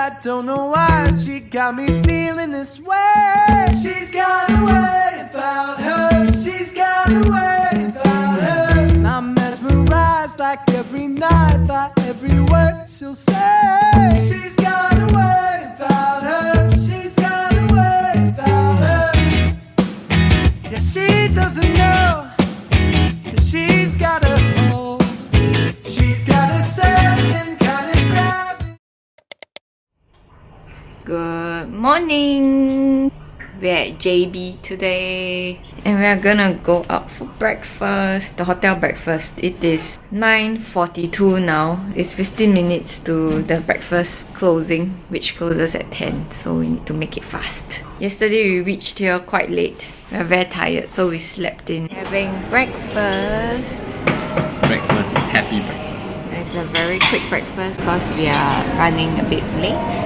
I don't know why she got me feeling this way. She's got a way about her. She's got a way about her. And I'm mesmerized like every night by every word she'll say. She's got a way about her. She's got a way about her. Yeah, she doesn't know that she's got a hold. She's got a certain kind of gravity. Good morning! We're at JB today and we're gonna go out for breakfast, the hotel breakfast. It is 9:42 now. It's 15 minutes to the breakfast closing, which closes at 10, so we need to make it fast. Yesterday we reached here quite late. We're very tired, so we slept in. Having breakfast. Breakfast is happy breakfast. It's a very quick breakfast because we are running a bit late.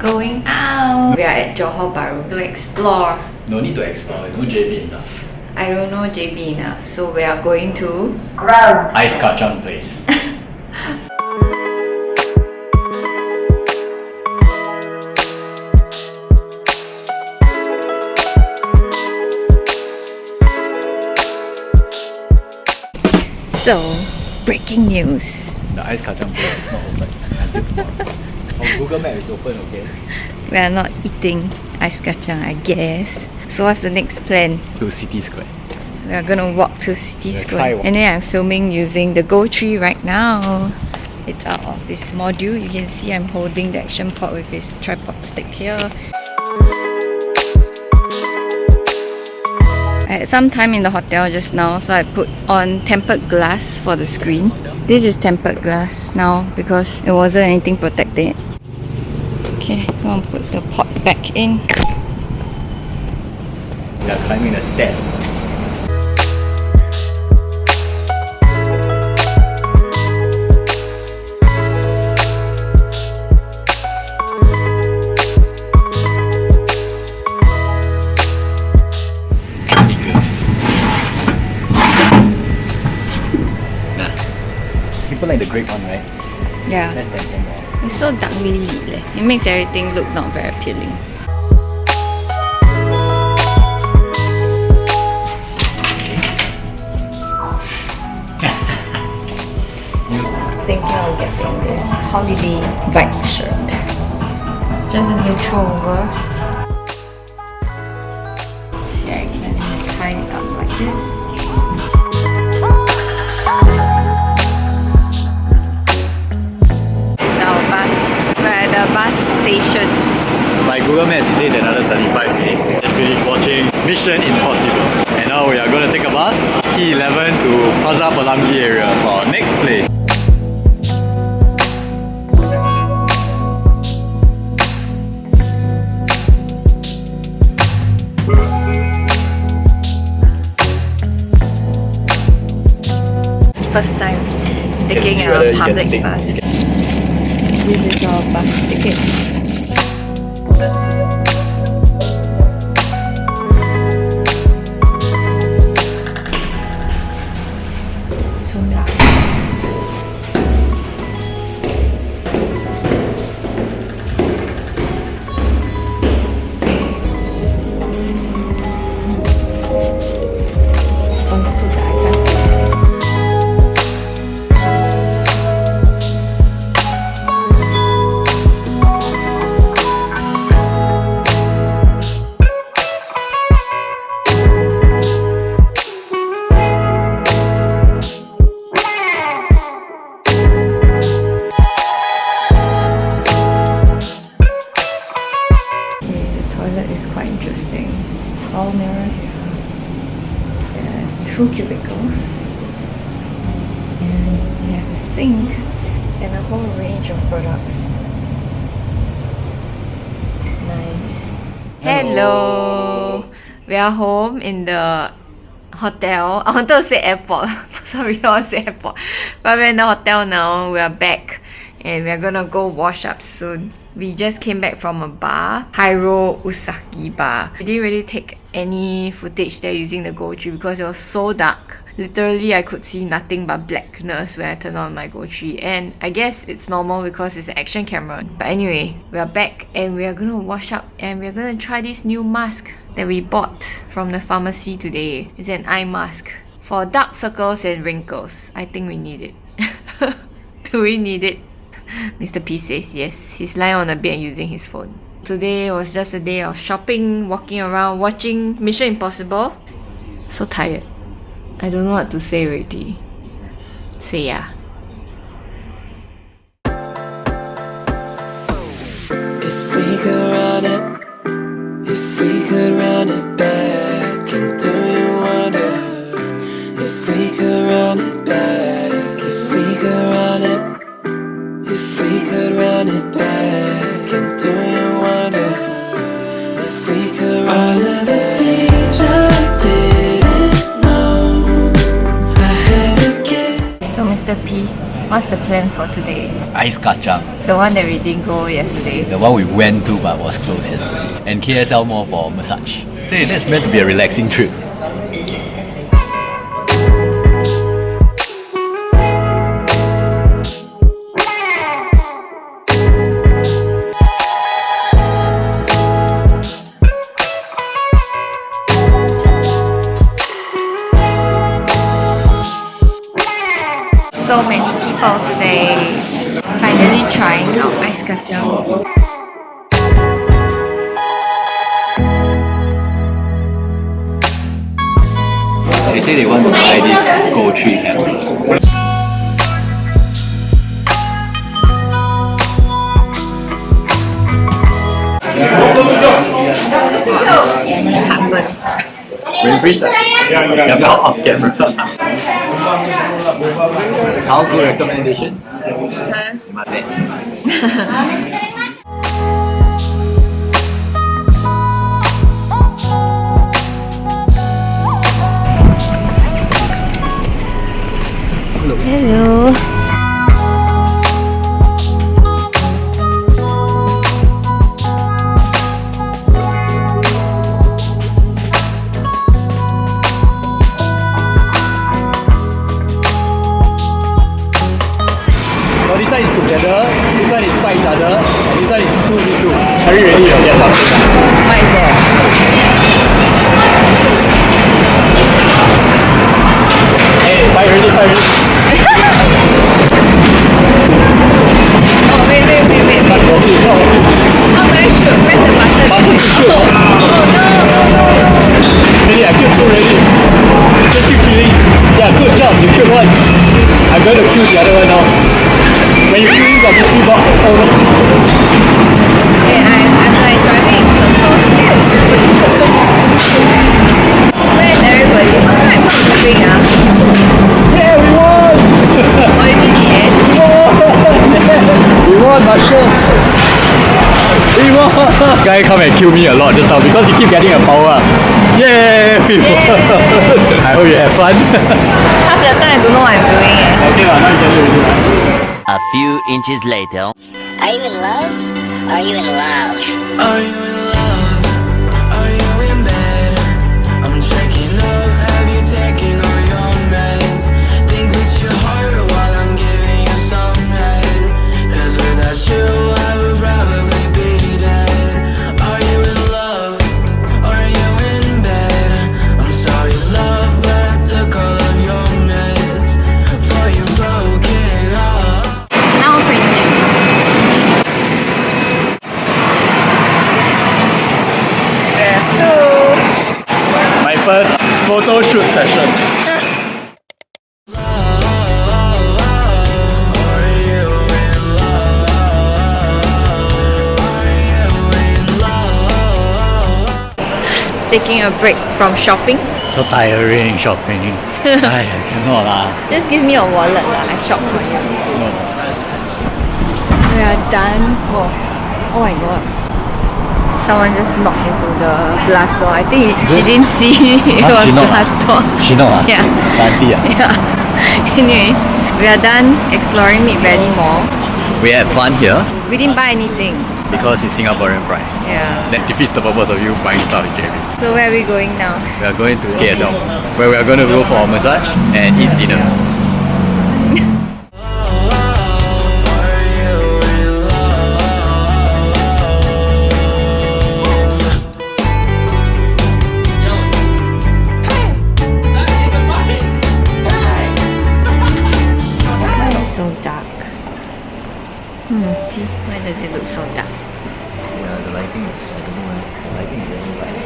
Going out. We are at Johor Bahru to explore. No need to explore, no JB enough. I don't know JB enough, so we are going to Ice Kacang place. So, breaking news. The Ice Kacang place is not open until tomorrow. On Google Map is open, okay? We are not eating ice kacang, I guess. So what's the next plan? To City Square. We are gonna walk to City We'll Square. And then I'm filming using the GO3 right now. It's out of this module. You can see I'm holding the action pod with its tripod stick here. I had some time in the hotel just now, so I put on tempered glass for the screen. This is tempered glass now because it wasn't anything protected. Okay, I'm gonna put the pot back in. We are climbing the stairs. People like the grape one, right? Yeah. Less than 10 more. It's so darkly lit leh. It makes everything look not very appealing. Thinking of getting this holiday vibe shirt. Just as a throwover. See, I can tie it up like this. We're at the bus station. By Google Maps, it says another 35 minutes. Just finished watching Mission Impossible. And now we are going to take a bus, T11 to Plaza Pelangi area for our next place. First time taking a public bus. This is our bus ticket. So dark. Oh, it's too dark, I can't see. Is quite interesting. Tall mirror here. Yeah, 2 cubicles. And we have a sink and a whole range of products. Nice. Hello! We are home in the hotel. I wanted to say airport. For some reason I want to say airport. But we're in the hotel now. We are back. And we're gonna go wash up soon. We just came back from a bar, Pyro Usaki bar. We didn't really take any footage there using the GO3 because it was so dark. Literally I could see nothing but blackness when I turned on my GO3, and I guess it's normal because it's an action camera. But anyway, we are back and we are gonna wash up and we're gonna try this new mask that we bought from the pharmacy today. It's an eye mask for dark circles and wrinkles. I think we need it. Do we need it? Mr. P says yes. He's lying on the bed and using his phone. Today was just a day of shopping, walking around, watching Mission Impossible. So tired. I don't know what to say already. Say yeah. If we could run it, if we could run it back, and do you wonder? If we could run it back, if we could run it, if we could run it back, and do you wonder? If we could run it back. So Mr. P, what's the plan for today? Ice kacang. The one that we didn't go yesterday. The one we went to but was closed yesterday. And KSL Mall for massage. Hey, that's meant to be a relaxing trip. So many people today finally trying out ice kacang. They say they want to buy this GO3 camera. Rain freeze? Yeah, not off camera. How good recommendation? My bad. Hello. So this one is together, this one is fight each other, and this one is 2v2. Are you ready? Yes, something. What is that? Hey, fight already, fight already. Oh wait. Not working, not working. How do I shoot? Press the button. Button to shoot. Oh no. Really, I killed two already. Just keep killing. Yeah, good job, you killed one. I'm going to kill the other one now. When you kill, you got mystery box. Oh no. Okay, I'm like driving in circles. Where's everybody? Alright, what's the thing ah? Yeah, we won! Oh, you did the end? We won, Marshall! We won! Guy come and kill me a lot just now because he keep getting a power. Yay! We won! I hope you have fun. Half the time I don't know what I'm doing eh. Okay lah, now you get it already. A few inches later. Are you in love? Are you in love? Are you in love? Are you in bed? I'm checking up. Have you taken all your meds? Think with your heart while I'm giving you some head. Cause without you I would probably be dead. Are you in love? Are you in bed? I'm sorry love, but I took all of your meds for you broken up. Now I'm printing. My first photo shoot session. Taking a break from shopping. So tiring shopping. I cannot lah. Just give me your wallet lah. I shop for you. No. We are done. Oh my god. Someone just knocked into the glass door. I think she didn't see it was She knocked glass door. She know ah? Yeah. The auntie ah? Yeah. Anyway, we are done exploring Mid Valley Mall. We had fun here. We didn't buy anything. because it's Singaporean price. Yeah. That defeats the purpose of you buying stuff in JB. So where are we going now? We are going to KSL, where we are going to go for a massage and eat dinner. So dark. See, why does it look so dark? Yeah, the lighting is, I don't know, the lighting is very bright.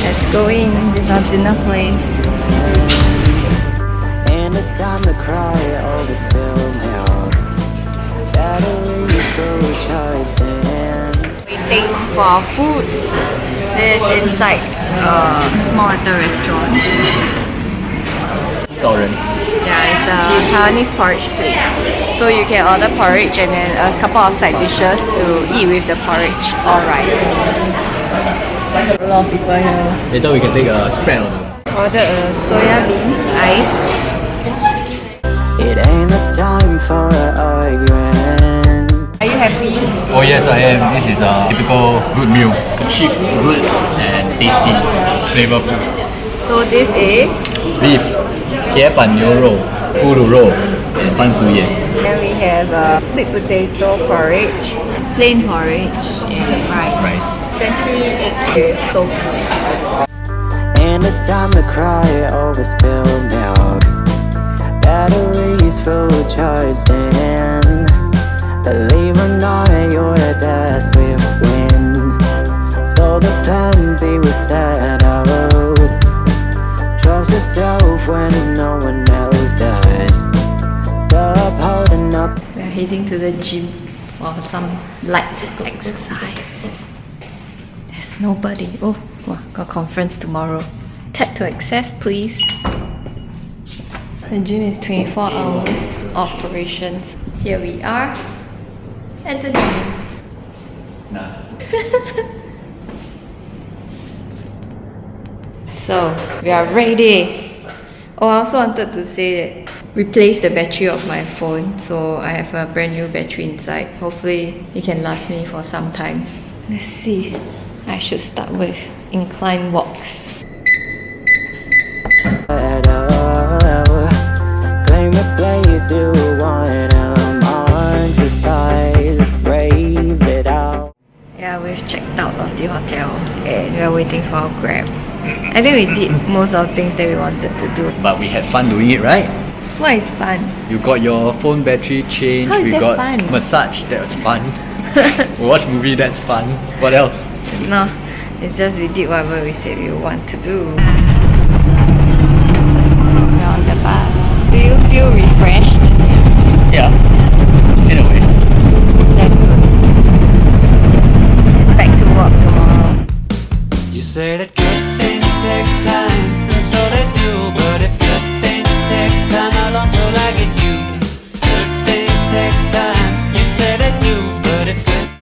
Let's go in. This is our dinner place. And the time to cry, always spilled milk. Batteries fully charged in. Waiting for our food. This is inside a small little restaurant. Yeah, it's a Taiwanese porridge place. So you can order porridge and then a couple of side dishes to eat with the porridge or rice. A lot of people here. Later we can take a spread on them. Order a soya bean ice. It ain't the time for an argument. Are you happy? Oh yes, I am. This is a typical good meal. Cheap, good and tasty, flavorful. So this is, Beef, 铁板牛肉, 咕噜肉, and 番薯叶. then we have sweet potato porridge, plain porridge, and rice. Century egg with tofu. And the time to cry, always spilled milk. Batteries fully charged in. Believe or not, you're the best with wind. So the plan B was set out. Trust yourself when no one else does. Stop holding up. We are heading to the gym for some light exercise. There's nobody. Oh, wow, got conference tomorrow. Tap to access, please. The gym is 24 hours operations. Here we are at the gym. Nah. So, we are ready. Oh, I also wanted to say that replace the battery of my phone, so I have a brand new battery inside. Hopefully it can last me for some time. Let's see. I should start with incline walks. Claim the place you want, I'm on to stars, brave it out. Yeah, we've checked out of the hotel and we're waiting for our Grab. I think we did most of the things that we wanted to do. But we had fun doing it, right? What is fun? You got your phone battery changed, How is we that got fun? massage, that was fun. We watched movie, that's fun. What else? No, it's just we did whatever we said we want to do. We're on the bus. Do you feel refreshed? Yeah, in a way. That's good. It's back to work tomorrow. You say that good things take time.